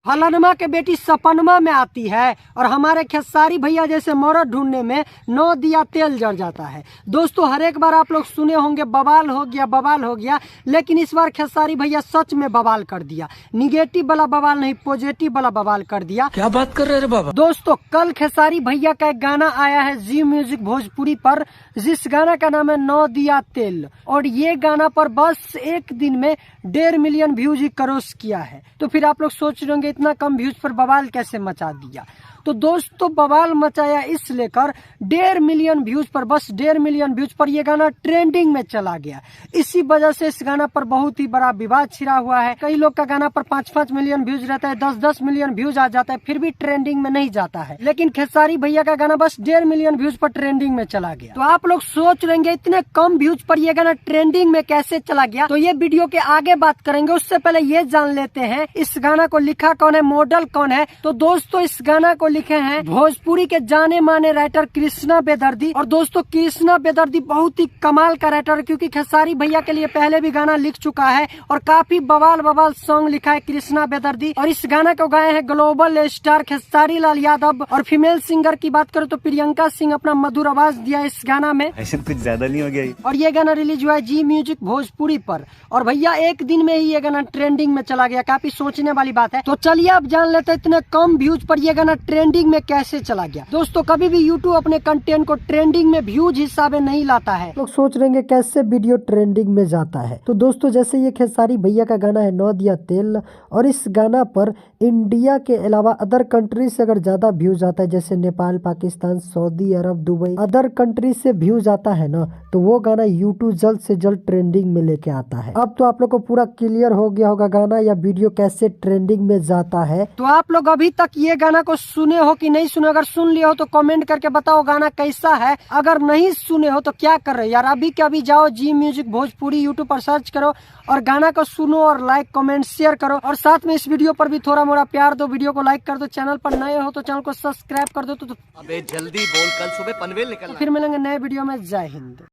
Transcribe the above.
फलनमा के बेटी सपनमा में आती है और हमारे खेसारी भैया जैसे मरद ढूंढने में 9 दिया तेल जड़ जाता है। दोस्तों हर एक बार आप लोग सुने होंगे बवाल हो गया, लेकिन इस बार खेसारी भैया सच में बवाल कर दिया। निगेटिव वाला बवाल नहीं, पॉजिटिव वाला बवाल कर दिया। क्या बात कर रहे हैं बाबा। दोस्तों कल खेसारी भैया का एक गाना आया है जी म्यूजिक भोजपुरी पर, जिस गाना का नाम है 9 दिया तेल, और ये गाना पर बस एक दिन में 1.5 मिलियन व्यूज क्रॉस किया है। तो फिर आप लोग सोच रहे होंगे इतना कम व्यूज पर बवाल कैसे मचा दिया। तो दोस्तों बवाल मचाया इस लेकर 1.5 मिलियन व्यूज पर, बस 1.5 मिलियन व्यूज पर ये गाना ट्रेंडिंग में चला गया। इसी वजह से इस गाना पर बहुत ही बड़ा विवाद छिड़ा हुआ है। कई लोग का गाना पर 5-5 मिलियन व्यूज रहता है, 10-10 मिलियन व्यूज आ जाता है, फिर भी ट्रेंडिंग में नहीं जाता है। लेकिन खेसारी भैया का गाना बस 1.5 मिलियन व्यूज पर ट्रेंडिंग में चला गया। तो आप लोग सोच रहे हैं इतने कम व्यूज पर ये गाना ट्रेंडिंग में कैसे चला गया। तो ये वीडियो के आगे बात करेंगे, उससे पहले ये जान लेते हैं इस गाना को लिखा कौन है, मॉडल कौन है। तो दोस्तों इस गाना को लिखे हैं भोजपुरी के जाने माने राइटर कृष्णा बेदर्दी। और दोस्तों कृष्णा बेदर्दी बहुत ही कमाल का राइटर है, क्योंकि खेसारी भैया के लिए पहले भी गाना लिख चुका है और काफी बवाल सॉन्ग लिखा है कृष्णा बेदर्दी। और इस गाना को गाए हैं ग्लोबल स्टार खेसारी लाल यादव। और फीमेल सिंगर की बात करें तो प्रियंका सिंह अपना मधुर आवाज दिया इस गाना में। ऐसे कुछ ज्यादा नहीं हो गया। और ये गाना रिलीज हुआ है जी म्यूजिक भोजपुरी पर, और भैया एक दिन में ही ये गाना ट्रेंडिंग में चला गया। काफी सोचने वाली बात है। तो चलिए अब जान लेते हैं इतने कम व्यूज पर ये गाना ट्रेंडिंग में कैसे चला गया। दोस्तों कभी भी यूट्यूब अपने कंटेंट को ट्रेंडिंग में व्यूज हिसाब नहीं लाता है। लोग सोच रहे हैं कैसे वीडियो ट्रेंडिंग में जाता है। तो दोस्तों जैसे ये खेसारी भैया का गाना है 9 दिया तेल, और इस गाना पर इंडिया के अलावा अदर कंट्री से अगर ज्यादा व्यूज आता है, जैसे नेपाल, पाकिस्तान, सऊदी अरब, दुबई, अदर कंट्री से व्यूज आता है ना, तो वो गाना यूट्यूब जल्द से जल्द ट्रेंडिंग में लेके आता है। अब तो आप लोग को पूरा क्लियर हो गया होगा गाना या वीडियो कैसे ट्रेंडिंग में जाता है। तो आप लोग अभी तक ये गाना को सुने हो कि नहीं सुने? अगर सुन लिया हो तो कमेंट करके बताओ गाना कैसा है। अगर नहीं सुने हो तो क्या कर रहे हो यार, अभी के अभी जाओ जी म्यूजिक भोजपुरी यूट्यूब पर सर्च करो और गाना को सुनो और लाइक कमेंट शेयर करो। और साथ में इस वीडियो पर भी थोड़ा मोड़ा प्यार दो, वीडियो को लाइक कर दो। चैनल पर नए हो तो चैनल को सब्सक्राइब कर दो। तो अबे जल्दी बोल, कल सुबह पनवेल निकलना है। फिर मिलेंगे नए वीडियो में। जय हिंद।